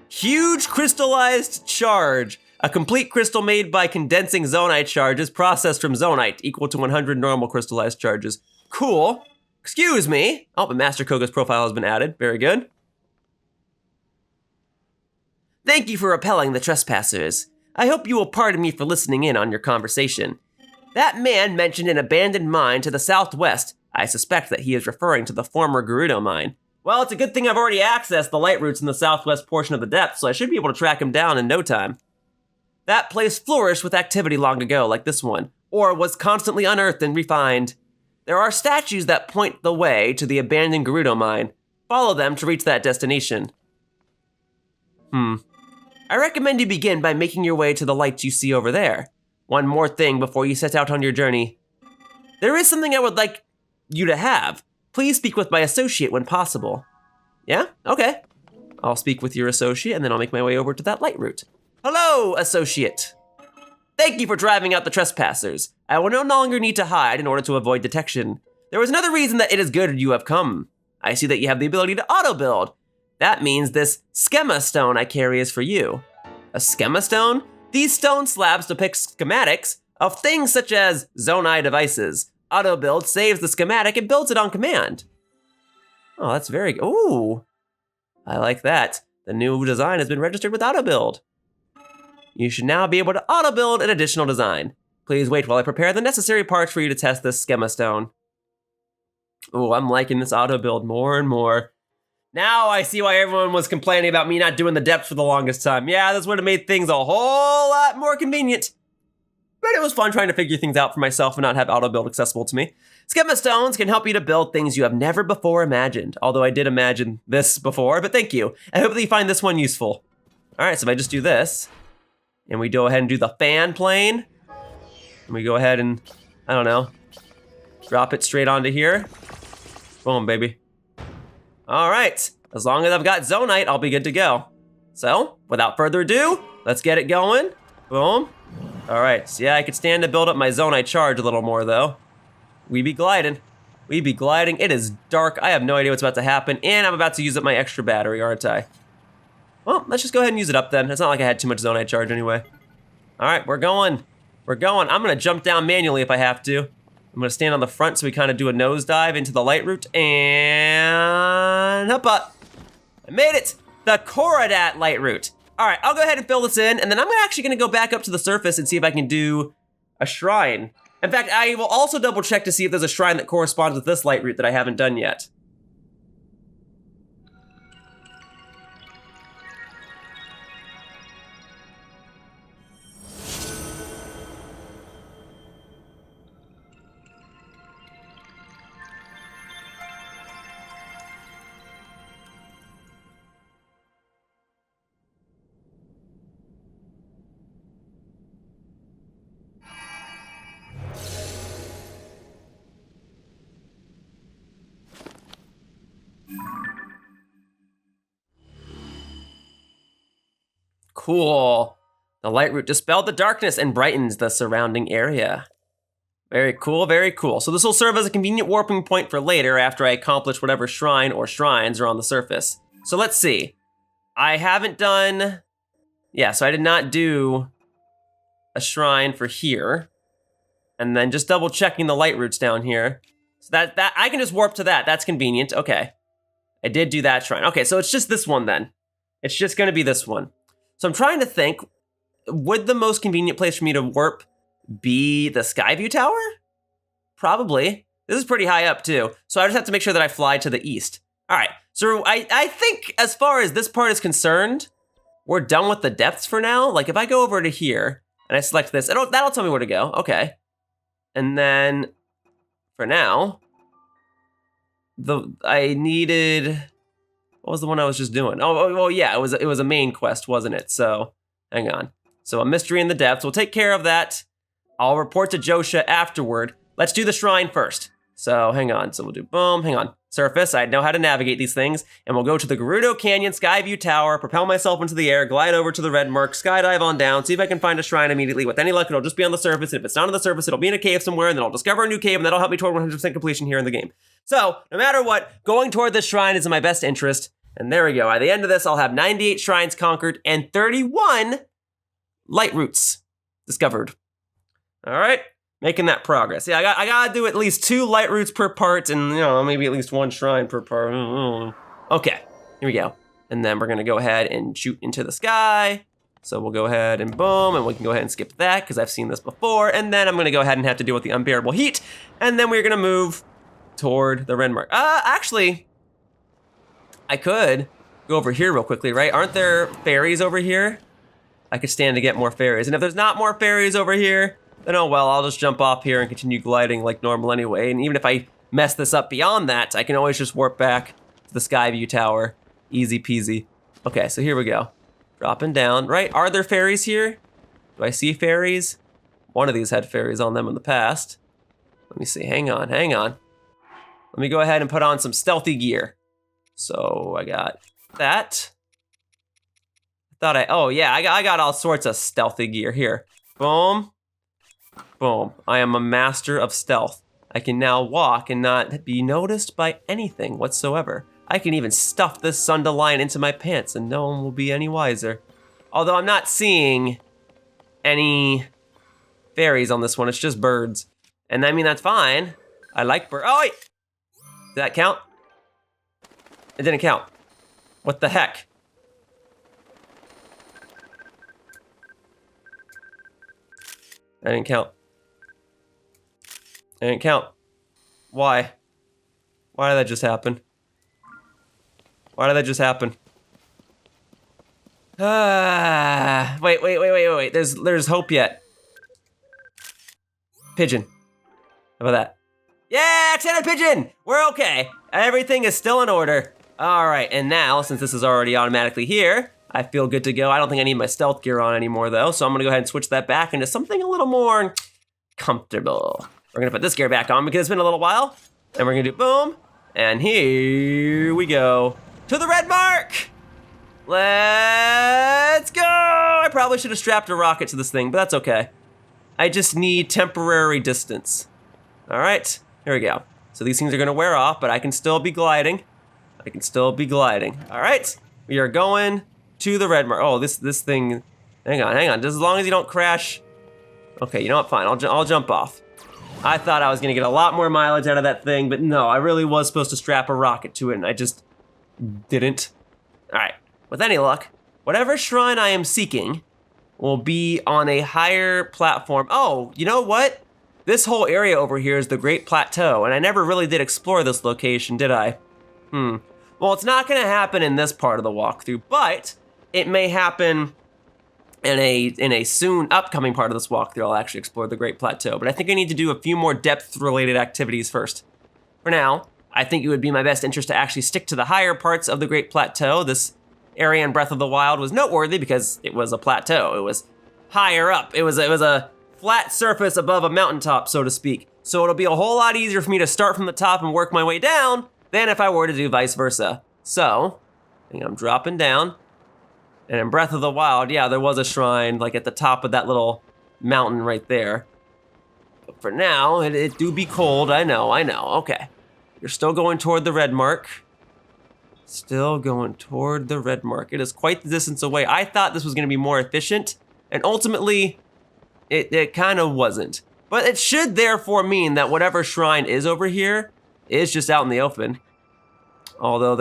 Huge crystallized charge. A complete crystal made by condensing zonite charges processed from zonite, equal to 100 normal crystallized charges. Cool. Excuse me. Oh, but Master Kohga's profile has been added. Very good. Thank you for repelling the trespassers. I hope you will pardon me for listening in on your conversation. That man mentioned an abandoned mine to the southwest. I suspect that he is referring to the former Gerudo mine. Well, it's a good thing I've already accessed the Lightroots in the southwest portion of the depth, so I should be able to track him down in no time. That place flourished with activity long ago, like this one, or was constantly unearthed and refined. There are statues that point the way to the abandoned Gerudo mine. Follow them to reach that destination. I recommend you begin by making your way to the lights you see over there. One more thing before you set out on your journey. There is something I would like you to have. Please speak with my associate when possible. Yeah? Okay. I'll speak with your associate and then I'll make my way over to that Lightroot. Hello, associate. Thank you for driving out the trespassers. I will no longer need to hide in order to avoid detection. There was another reason that it is good you have come. I see that you have the ability to auto-build. That means this schema stone I carry is for you. A schema stone? These stone slabs depict schematics of things such as zonai devices. Autobuild saves the schematic and builds it on command. Oh, that's very good. Ooh, I like that. The new design has been registered with Autobuild. You should now be able to auto-build an additional design. Please wait while I prepare the necessary parts for you to test this schema stone. Ooh, I'm liking this auto-build more and more. Now I see why everyone was complaining about me not doing the depth for the longest time. Yeah, this would have made things a whole lot more convenient. But it was fun trying to figure things out for myself and not have auto-build accessible to me. Schema stones can help you to build things you have never before imagined. Although I did imagine this before, but thank you. I hope that you find this one useful. All right, so if I just do this, and we go ahead and do the fan plane, and we go ahead and, I don't know, drop it straight onto here. Boom, baby. All right, as long as I've got zonite, I'll be good to go. So, without further ado, let's get it going. Boom. All right, so yeah, I could stand to build up my zonite charge a little more though. We be gliding. We be gliding. It is dark. I have no idea what's about to happen, and I'm about to use up my extra battery, aren't I? Well, let's just go ahead and use it up then. It's not like I had too much zonite charge anyway. All right, we're going. We're going. I'm gonna jump down manually if I have to. I'm gonna stand on the front so we kind of do a nosedive into the Lightroot and hop up. I made it. The Koradat Lightroot. All right, I'll go ahead and fill this in, and then I'm actually gonna go back up to the surface and see if I can do a shrine. In fact, I will also double check to see if there's a shrine that corresponds with this Lightroot that I haven't done yet. Cool. The Lightroot dispelled the darkness and brightens the surrounding area. Very cool, very cool. So this will serve as a convenient warping point for later after I accomplish whatever shrine or shrines are on the surface. So let's see. I haven't done... Yeah, so I did not do a shrine for here. And then just double checking the light roots down here. So that I can just warp to that. That's convenient. Okay. I did do that shrine. Okay, so it's just this one then. It's just going to be this one. So I'm trying to think, would the most convenient place for me to warp be the Skyview Tower? Probably. This is pretty high up too. So I just have to make sure that I fly to the east. All right, so I think as far as this part is concerned, we're done with the depths for now. Like if I go over to here and I select this, that'll tell me where to go. Okay. And then for now, I needed, what was the one I was just doing? Oh yeah, it was a main quest, wasn't it? So hang on. So a mystery in the depths. We'll take care of that. I'll report to Josha afterward. Let's do the shrine first. So hang on. So we'll do boom. Hang on. Surface. I know how to navigate these things. And we'll go to the Gerudo Canyon Skyview Tower, propel myself into the air, glide over to the red mark, skydive on down, see if I can find a shrine immediately. With any luck, it'll just be on the surface. And if it's not on the surface, it'll be in a cave somewhere. And then I'll discover a new cave, and that'll help me toward 100% completion here in the game. So no matter what, going toward this shrine is in my best interest. And there we go. At the end of this, I'll have 98 shrines conquered and 31 light roots discovered. All right. Making that progress. Yeah, I gotta do at least 2 light roots per part and, maybe at least 1 shrine per part. Okay, here we go. And then we're gonna go ahead and shoot into the sky. So we'll go ahead and boom, and we can go ahead and skip that because I've seen this before. And then I'm gonna go ahead and have to deal with the unbearable heat. And then we're gonna move toward the red mark. Actually, I could go over here real quickly, right? Aren't there fairies over here? I could stand to get more fairies. And if there's not more fairies over here, then oh well, I'll just jump off here and continue gliding like normal anyway. And even if I mess this up beyond that, I can always just warp back to the Skyview Tower. Easy peasy. Okay, so here we go. Dropping down, right? Are there fairies here? Do I see fairies? One of these had fairies on them in the past. Let me see, hang on. Let me go ahead and put on some stealthy gear. So I got that. Oh yeah, I got all sorts of stealthy gear here. Boom. Boom. I am a master of stealth. I can now walk and not be noticed by anything whatsoever. I can even stuff this Sunderline into my pants and no one will be any wiser. Although I'm not seeing any fairies on this one, it's just birds. And I mean, that's fine. I like birds. Oh, wait! Did that count? It didn't count. What the heck? That didn't count. It didn't count. Why? Why did that just happen? Why did that just happen? Wait. There's hope yet. Pigeon. How about that? Yeah, 10 a pigeon! We're okay. Everything is still in order. All right, and now, since this is already automatically here, I feel good to go. I don't think I need my stealth gear on anymore though, so I'm gonna go ahead and switch that back into something a little more comfortable. We're gonna put this gear back on because it's been a little while, and we're gonna do boom, and here we go to the red mark. Let's go! I probably should have strapped a rocket to this thing, but that's okay. I just need temporary distance. All right, here we go. So these things are gonna wear off, but I can still be gliding. All right, we are going to the red mark. Oh, this thing, hang on. Just as long as you don't crash. Okay, you know what, fine, I'll jump off. I thought I was gonna get a lot more mileage out of that thing, but no, I really was supposed to strap a rocket to it and I just didn't. All right, with any luck, whatever shrine I am seeking will be on a higher platform. Oh, you know what? This whole area over here is the Great Plateau, and I never really did explore this location, did I? Well, it's not gonna happen in this part of the walkthrough, but it may happen in a soon upcoming part of this walkthrough. I'll actually explore the Great Plateau, but I think I need to do a few more depth-related activities first. For now, I think it would be my best interest to actually stick to the higher parts of the Great Plateau. This area in Breath of the Wild was noteworthy because it was a plateau. It was higher up. It was a flat surface above a mountaintop, so to speak. So it'll be a whole lot easier for me to start from the top and work my way down than if I were to do vice versa. So, I think I'm dropping down. And in Breath of the Wild, yeah, there was a shrine like at the top of that little mountain right there. But for now, it do be cold, I know, okay. You're still going toward the red mark. Still going toward the red mark. It is quite the distance away. I thought this was gonna be more efficient, and ultimately, it kind of wasn't. But it should therefore mean that whatever shrine is over here is just out in the open. Although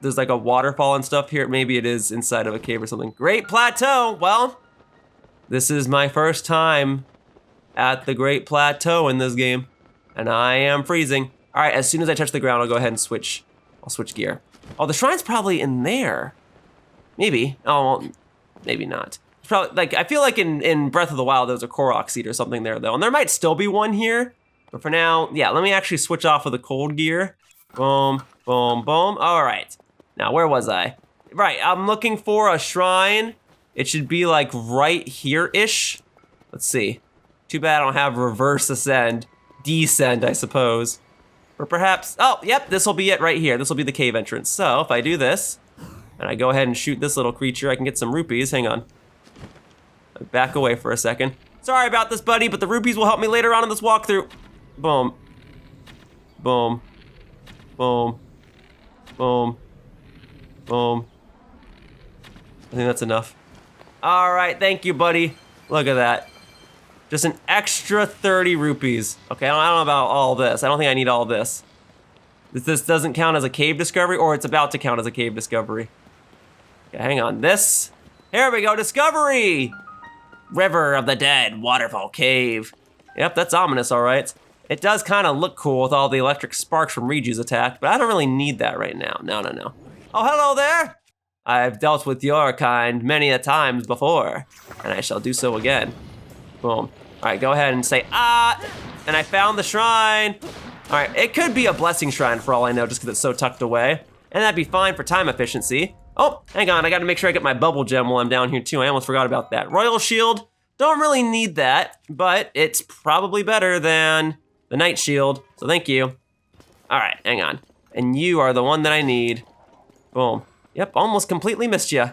there's like a waterfall and stuff here. Maybe it is inside of a cave or something. Great Plateau. Well, this is my first time at the Great Plateau in this game, and I am freezing. All right, as soon as I touch the ground, I'll go ahead and switch. I'll switch gear. Oh, the shrine's probably in there. Maybe. Oh, well, maybe not. It's probably like, I feel like in Breath of the Wild, there's a Korok seed or something there though, and there might still be one here. But for now, yeah, let me actually switch off of the cold gear. Boom, boom, boom. All right. Now, where was I? Right, I'm looking for a shrine. It should be like right here-ish. Let's see. Too bad I don't have reverse ascend. Descend, I suppose. Or perhaps, oh, yep, this will be it right here. This will be the cave entrance. So if I do this, and I go ahead and shoot this little creature, I can get some rupees. Hang on. Back away for a second. Sorry about this, buddy, but the rupees will help me later on in this walkthrough. Boom. Boom. Boom. Boom. Boom. I think that's enough. All right, thank you, buddy. Look at that. Just an extra 30 rupees. Okay, I don't know about all this. I don't think I need all this. This doesn't count as a cave discovery, or it's about to count as a cave discovery. Okay, hang on. This. Here we go, discovery! River of the Dead, Waterfall Cave. Yep, that's ominous, all right. It does kind of look cool with all the electric sparks from Riju's attack, but I don't really need that right now. No, no, no. Oh, hello there! I've dealt with your kind many a times before, and I shall do so again. Boom. All right, go ahead and say, ah, and I found the shrine. All right, it could be a blessing shrine for all I know, just because it's so tucked away, and that'd be fine for time efficiency. Oh, hang on, I gotta make sure I get my bubble gem while I'm down here too. I almost forgot about that. Royal Shield, don't really need that, but it's probably better than the Night Shield, so thank you. All right, hang on. And you are the one that I need. Boom. Yep, almost completely missed you.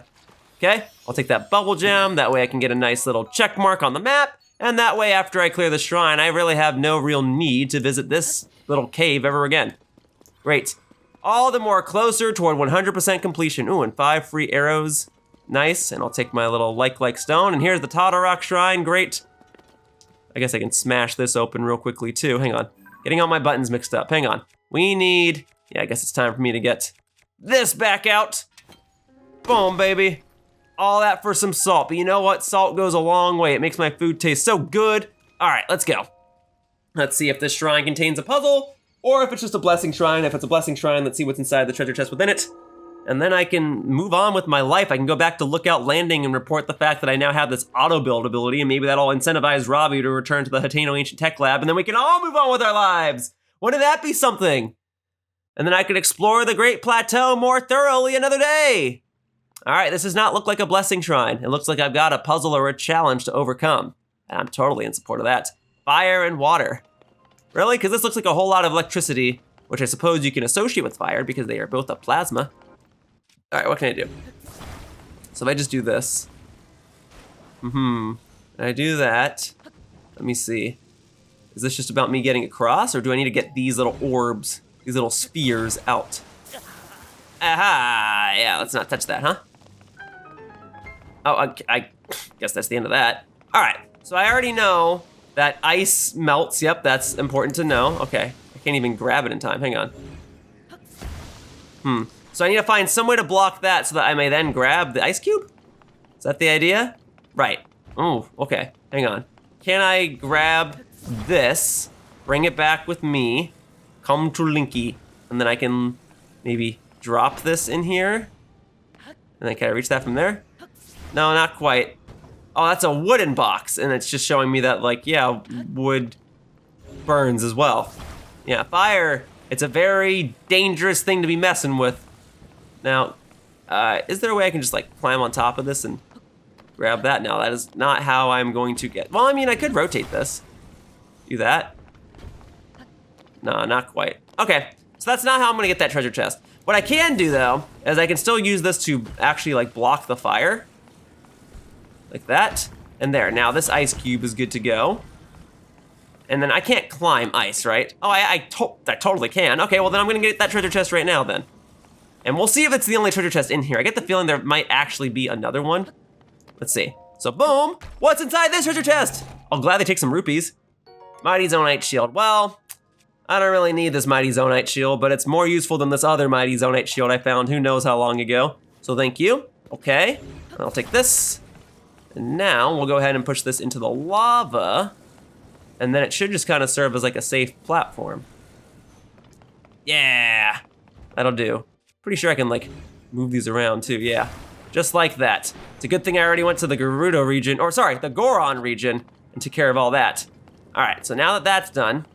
Okay, I'll take that bubble gem, that way I can get a nice little check mark on the map, and that way after I clear the shrine, I really have no real need to visit this little cave ever again. Great. All the more closer toward 100% completion. Ooh, and 5 free arrows. Nice, and I'll take my little like stone, and here's the Tadarok shrine, great. I guess I can smash this open real quickly too, hang on. Getting all my buttons mixed up, hang on. We need, yeah, I guess it's time for me to get this back out. Boom, baby. All that for some salt, but you know what? Salt goes a long way. It makes my food taste so good. All right, let's go. Let's see if this shrine contains a puzzle, or if it's just a blessing shrine. If it's a blessing shrine, let's see what's inside the treasure chest within it. And then I can move on with my life. I can go back to Lookout Landing and report the fact that I now have this auto-build ability, and maybe that'll incentivize Robbie to return to the Hateno Ancient Tech Lab, and then we can all move on with our lives. Wouldn't that be something? And then I could explore the Great Plateau more thoroughly another day. All right, this does not look like a blessing shrine. It looks like I've got a puzzle or a challenge to overcome. And I'm totally in support of that. Fire and water. Really? Because this looks like a whole lot of electricity, which I suppose you can associate with fire because they are both a plasma. All right, what can I do? So if I just do this. And I do that. Let me see. Is this just about me getting across, or do I need to get these little orbs, these little spheres out? Aha, yeah, let's not touch that, huh? Oh, I guess that's the end of that. All right, so I already know that ice melts. Yep, that's important to know. Okay, I can't even grab it in time, hang on. So I need to find some way to block that so that I may then grab the ice cube? Is that the idea? Right, oh, okay, hang on. Can I grab this, bring it back with me, come to Linky, and then I can maybe drop this in here? And then can I reach that from there? No, not quite. Oh, that's a wooden box, and it's just showing me that, like, yeah, wood burns as well. Yeah, fire, it's a very dangerous thing to be messing with. Now, is there a way I can just, like, climb on top of this and grab that? No, that is not how I'm going to get, well, I mean, I could rotate this. Do that. No, not quite. Okay, so that's not how I'm gonna get that treasure chest. What I can do, though, is I can still use this to actually, like, block the fire. Like that, and there. Now this ice cube is good to go. And then I can't climb ice, right? Oh, I totally can. Okay, well then I'm gonna get that treasure chest right now then. And we'll see if it's the only treasure chest in here. I get the feeling there might actually be another one. Let's see. So boom, what's inside this treasure chest? I'll gladly take some rupees. Mighty Zonite shield. Well, I don't really need this Mighty Zonite shield, but it's more useful than this other Mighty Zonite shield I found who knows how long ago. So thank you. Okay, I'll take this. And now we'll go ahead and push this into the lava. And then it should just kind of serve as like a safe platform. Yeah, that'll do. Pretty sure I can like move these around too, yeah. Just like that. It's a good thing I already went to the Gerudo region, or sorry, the Goron region, and took care of all that. All right, so now that that's done,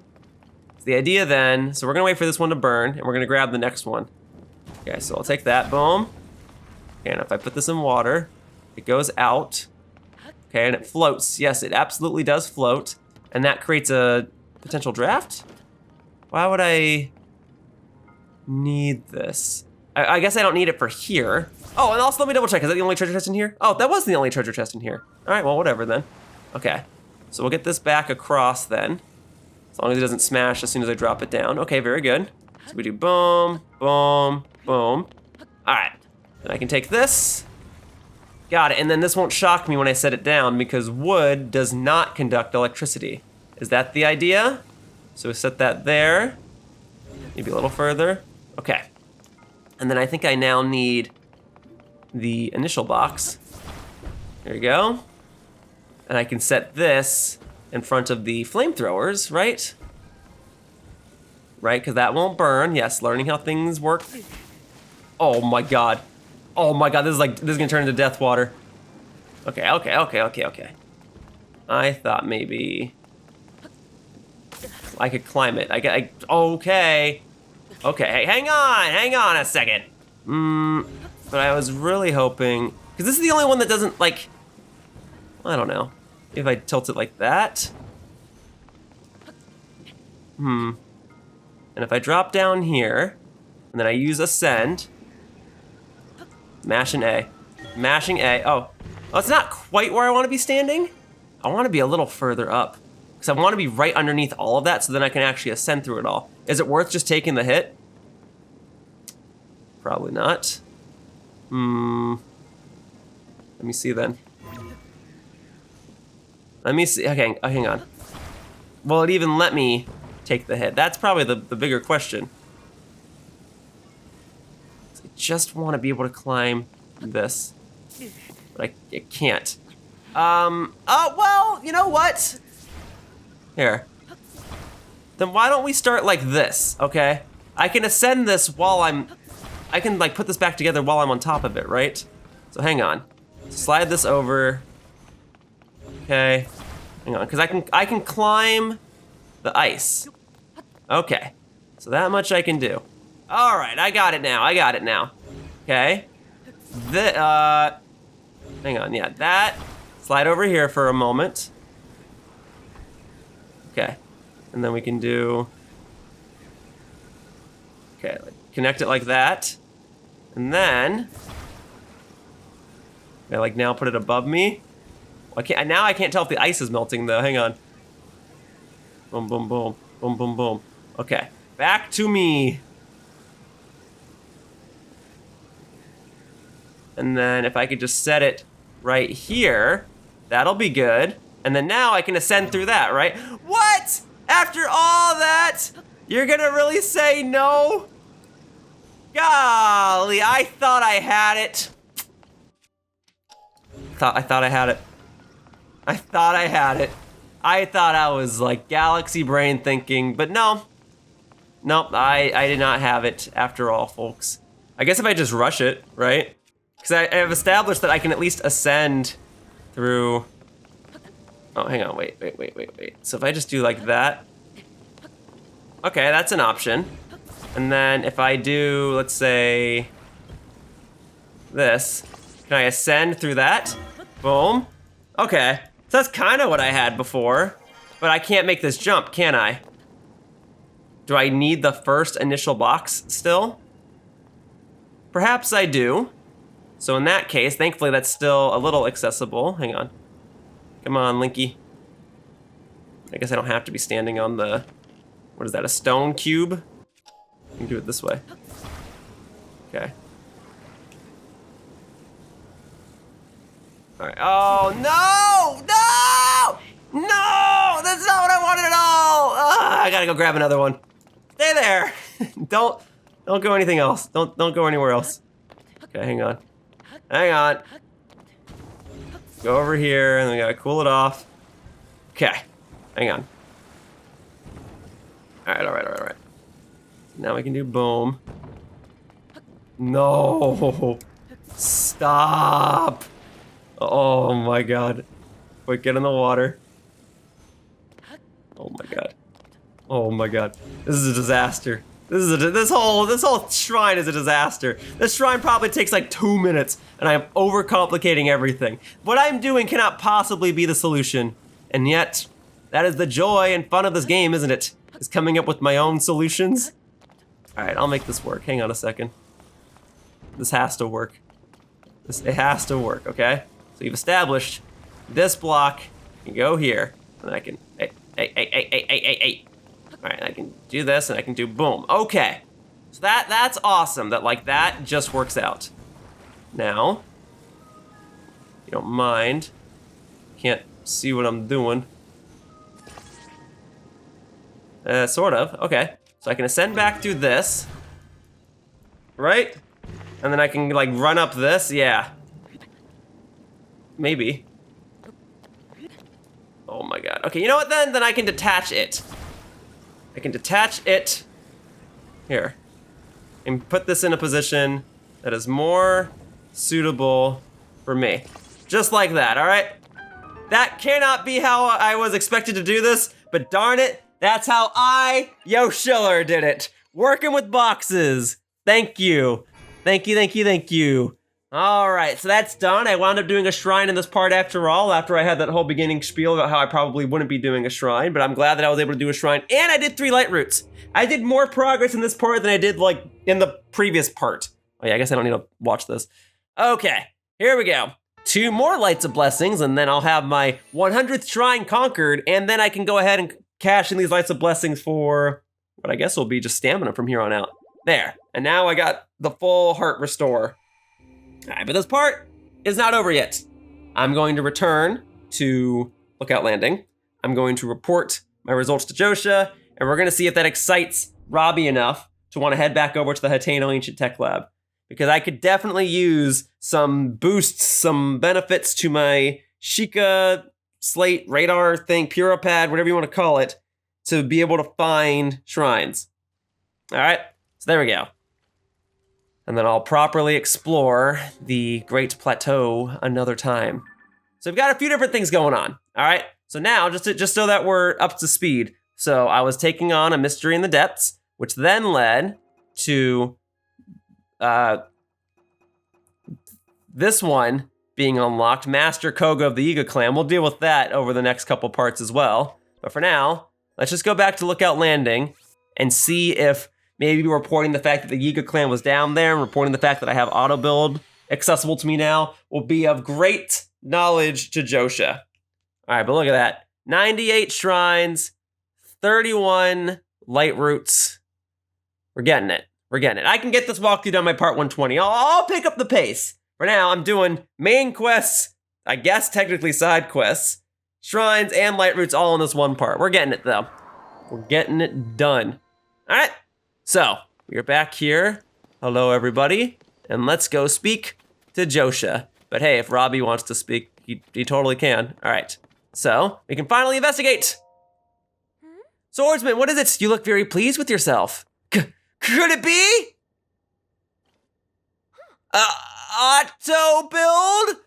the idea then, so we're gonna wait for this one to burn, and we're gonna grab the next one. Okay, so I'll take that, boom. Okay, and if I put this in water, it goes out. Okay, and it floats. Yes, it absolutely does float. And that creates a potential draft? Why would I need this? I guess I don't need it for here. Oh, and also let me double check, is that the only treasure chest in here? Oh, that was the only treasure chest in here. All right, well, whatever then. Okay, so we'll get this back across then. As long as it doesn't smash as soon as I drop it down. Okay, very good. So we do boom, boom, boom. All right, then I can take this. Got it, and then this won't shock me when I set it down because wood does not conduct electricity. Is that the idea? So we set that there. Maybe a little further. Okay. And then I think I now need the initial box. There you go. And I can set this in front of the flamethrowers, right? Right, because that won't burn. Yes, learning how things work. Oh my God. Oh my God, this is gonna turn into death water. Okay. I thought maybe I could climb it. Okay. Okay, hey, hang on a second. But I was really hoping, because this is the only one that doesn't like, I don't know. If I tilt it like that. And if I drop down here, and then I use ascend, mashing A. Oh, it's not quite where I want to be standing. I want to be a little further up. Because I want to be right underneath all of that so then I can actually ascend through it all. Is it worth just taking the hit? Probably not. Let me see then. Let me see, okay, hang on. Will it even let me take the hit? That's probably the bigger question. I just want to be able to climb this, but I can't. Oh, well, you know what? Here. Then why don't we start like this, okay? I can ascend this while I can like put this back together while I'm on top of it, right? So hang on. Slide this over. Okay. Hang on, because I can climb the ice. Okay. So that much I can do. All right, I got it now. Okay. Hang on, yeah, that. Slide over here for a moment. Okay. And then we can do, okay, like connect it like that. And then, I like now put it above me. Now I can't tell if the ice is melting though, hang on. Boom, boom, boom, boom, boom, boom. Okay, back to me. And then if I could just set it right here, that'll be good. And then now I can ascend through that, right? What? After all that, you're gonna really say no? Golly, I thought I had it. I thought I had it. I thought I was like galaxy brain thinking, but no. Nope, I did not have it after all, folks. I guess if I just rush it, right? Because I have established that I can at least ascend through. Oh, hang on, wait. So if I just do like that. Okay, that's an option. And then if I do, let's say, this, can I ascend through that? Boom. Okay, so that's kind of what I had before, but I can't make this jump, can I? Do I need the first initial box still? Perhaps I do. So in that case, thankfully that's still a little accessible. Hang on. Come on, Linky. I guess I don't have to be standing on the, what is that, a stone cube? I can do it this way. Okay. All right. Oh, no! No! No! That's not what I wanted at all! I gotta go grab another one. Stay there! Don't go anything else. Don't go anywhere else. Okay, hang on. Hang on. Go over here, and we gotta cool it off. Okay, hang on. All right. Now we can do boom. No! Stop! Oh my god. Quick, get in the water. Oh my god. Oh my god. This is a disaster. This whole shrine is a disaster. This shrine probably takes like 2 minutes, and I am overcomplicating everything. What I'm doing cannot possibly be the solution, and yet, that is the joy and fun of this game, isn't it? Is coming up with my own solutions. All right, I'll make this work. Hang on a second. This has to work. It has to work, okay? So you've established this block. You can go here, and I can, hey. All right, I can do this, and I can do boom. Okay, so that's awesome. That just works out. Now, if you don't mind, can't see what I'm doing. Sort of. Okay, so I can ascend back through this, right? And then I can like run up this. Yeah. Maybe. Oh my god. Okay, you know what then? Then I can detach it. I can detach it here and put this in a position that is more suitable for me. Just like that, all right? That cannot be how I was expected to do this, but darn it, that's how Yoshiller did it. Working with boxes. Thank you. Thank you. All right, so that's done. I wound up doing a shrine in this part after all, after I had that whole beginning spiel about how I probably wouldn't be doing a shrine, but I'm glad that I was able to do a shrine, and I did 3 light roots. I did more progress in this part than I did like in the previous part. Oh yeah, I guess I don't need to watch this. Okay, here we go. 2 more lights of blessings, and then I'll have my 100th shrine conquered, and then I can go ahead and cash in these lights of blessings for what I guess will be just stamina from here on out. There, and now I got the full heart restore. All right, but this part is not over yet. I'm going to return to Lookout Landing. I'm going to report my results to Josha, and we're gonna see if that excites Robbie enough to wanna head back over to the Hateno Ancient Tech Lab. Because I could definitely use some boosts, some benefits to my Sheikah slate, radar thing, Puripad, whatever you wanna call it, to be able to find shrines. All right, so there we go. And then I'll properly explore the Great Plateau another time. So we've got a few different things going on, all right? So now, just so that we're up to speed, so I was taking on a mystery in the depths, which then led to this one being unlocked, Master Kohga of the Yiga Clan. We'll deal with that over the next couple parts as well. But for now, let's just go back to Lookout Landing and see if maybe reporting the fact that the Yiga Clan was down there and reporting the fact that I have Autobuild accessible to me now will be of great knowledge to Josha. All right, but look at that. 98 shrines, 31 light roots. We're getting it. I can get this walkthrough done by part 120. I'll pick up the pace. For now, I'm doing main quests, I guess technically side quests, shrines, and light roots all in this one part. We're getting it though. We're getting it done. All right. So, we're back here. Hello, everybody. And let's go speak to Josha. But hey, if Robbie wants to speak, he totally can. All right. So, we can finally investigate. Swordsman, what is it? You look very pleased with yourself. Could it be? Autobuild?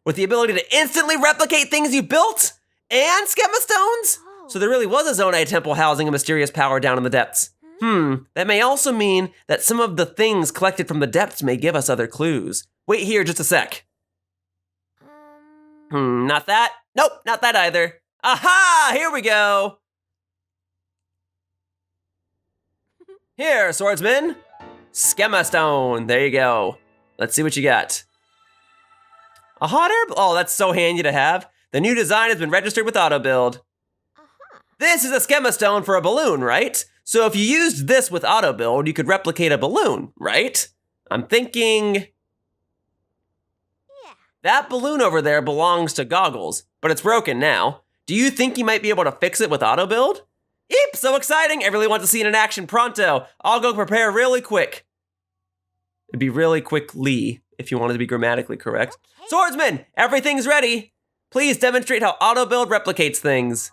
With the ability to instantly replicate things you built? And schema stones? So there really was a Zonai temple housing a mysterious power down in the depths. That may also mean that some of the things collected from the depths may give us other clues. Wait here just a sec. Not that? Nope, not that either. Aha, here we go. Here, swordsman. Schema stone, there you go. Let's see what you got. A hot air, oh, that's so handy to have. The new design has been registered with Autobuild. This is a schema stone for a balloon, right? So if you used this with Autobuild, you could replicate a balloon, right? I'm thinking that balloon over there belongs to Goggles, but it's broken now. Do you think you might be able to fix it with Autobuild? Eep, so exciting! I really want to see it in action pronto. I'll go prepare really quick. It'd be really quickly, if you wanted to be grammatically correct. Okay. Swordsman, everything's ready. Please demonstrate how Autobuild replicates things.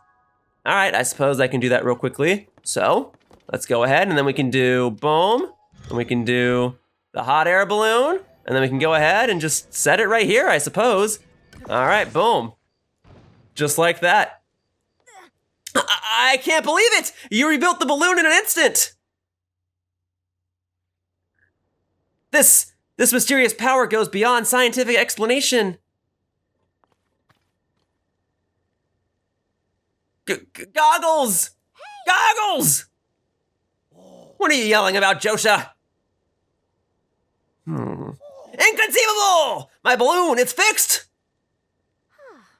All right, I suppose I can do that real quickly. So, let's go ahead, and then we can do boom, and we can do the hot air balloon, and then we can go ahead and just set it right here, I suppose. All right, boom. Just like that. I can't believe it! You rebuilt the balloon in an instant! This mysterious power goes beyond scientific explanation. Goggles! Goggles! What are you yelling about, Josha? Inconceivable! My balloon, it's fixed!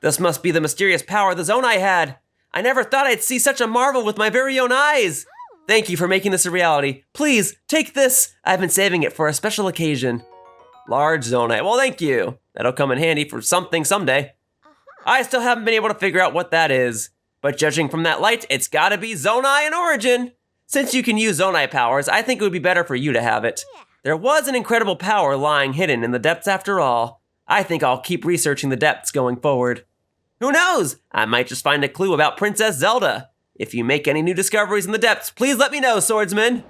This must be the mysterious power the Zonai had. I never thought I'd see such a marvel with my very own eyes. Thank you for making this a reality. Please, take this. I've been saving it for a special occasion. Large Zonai. Well, thank you. That'll come in handy for something someday. I still haven't been able to figure out what that is. But judging from that light, it's gotta be Zonai in origin. Since you can use Zonai powers, I think it would be better for you to have it. There was an incredible power lying hidden in the depths after all. I think I'll keep researching the depths going forward. Who knows? I might just find a clue about Princess Zelda. If you make any new discoveries in the depths, please let me know, swordsman.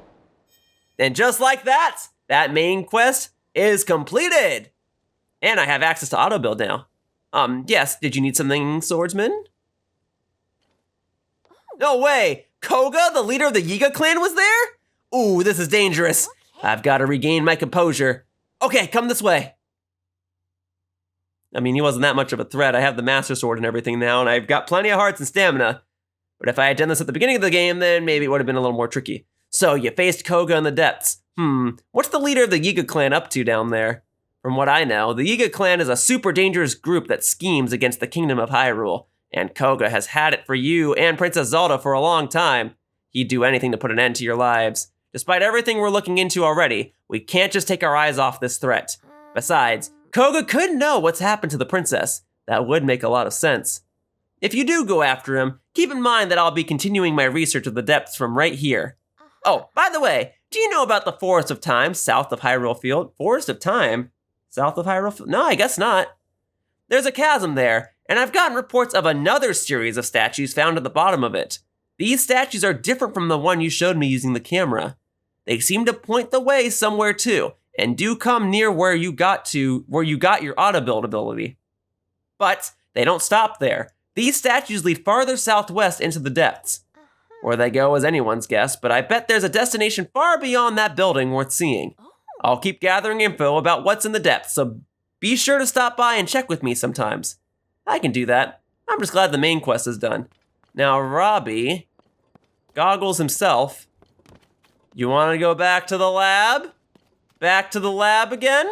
And just like that, that main quest is completed. And I have access to Autobuild now. Yes, did you need something, swordsman? No way! Kohga, the leader of the Yiga Clan, was there? Ooh, this is dangerous. I've got to regain my composure. Okay, come this way. I mean, he wasn't that much of a threat. I have the Master Sword and everything now, and I've got plenty of hearts and stamina. But if I had done this at the beginning of the game, then maybe it would have been a little more tricky. So, you faced Kohga in the depths. What's the leader of the Yiga Clan up to down there? From what I know, the Yiga Clan is a super dangerous group that schemes against the Kingdom of Hyrule. And Kohga has had it for you and Princess Zelda for a long time. He'd do anything to put an end to your lives. Despite everything we're looking into already, we can't just take our eyes off this threat. Besides, Kohga could know what's happened to the princess. That would make a lot of sense. If you do go after him, keep in mind that I'll be continuing my research of the depths from right here. Oh, by the way, do you know about the Forest of Time south of Hyrule Field? Forest of Time? South of Hyrule Field? No, I guess not. There's a chasm there, and I've gotten reports of another series of statues found at the bottom of it. These statues are different from the one you showed me using the camera. They seem to point the way somewhere too, and do come near where you got your Autobuild ability. But they don't stop there. These statues lead farther southwest into the depths. Where they go is anyone's guess, but I bet there's a destination far beyond that building worth seeing. I'll keep gathering info about what's in the depths, so be sure to stop by and check with me sometimes. I can do that. I'm just glad the main quest is done. Now, Robbie, Goggles himself, you want to go back to the lab? Back to the lab again?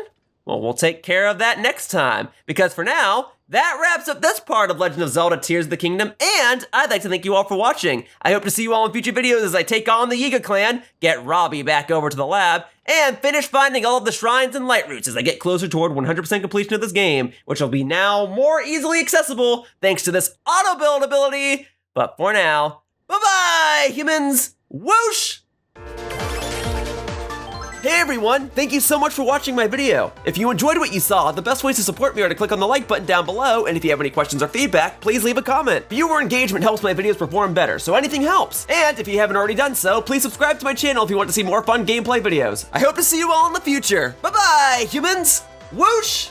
Well, we'll take care of that next time, because for now, that wraps up this part of Legend of Zelda Tears of the Kingdom, and I'd like to thank you all for watching. I hope to see you all in future videos as I take on the Yiga Clan, get Robbie back over to the lab, and finish finding all of the shrines and light roots as I get closer toward 100% completion of this game, which will be now more easily accessible thanks to this auto-build ability. But for now, bye-bye, humans! Whoosh! Hey everyone, thank you so much for watching my video. If you enjoyed what you saw, the best ways to support me are to click on the like button down below, and if you have any questions or feedback, please leave a comment. Viewer engagement helps my videos perform better, so anything helps. And if you haven't already done so, please subscribe to my channel if you want to see more fun gameplay videos. I hope to see you all in the future. Bye-bye, humans! Whoosh!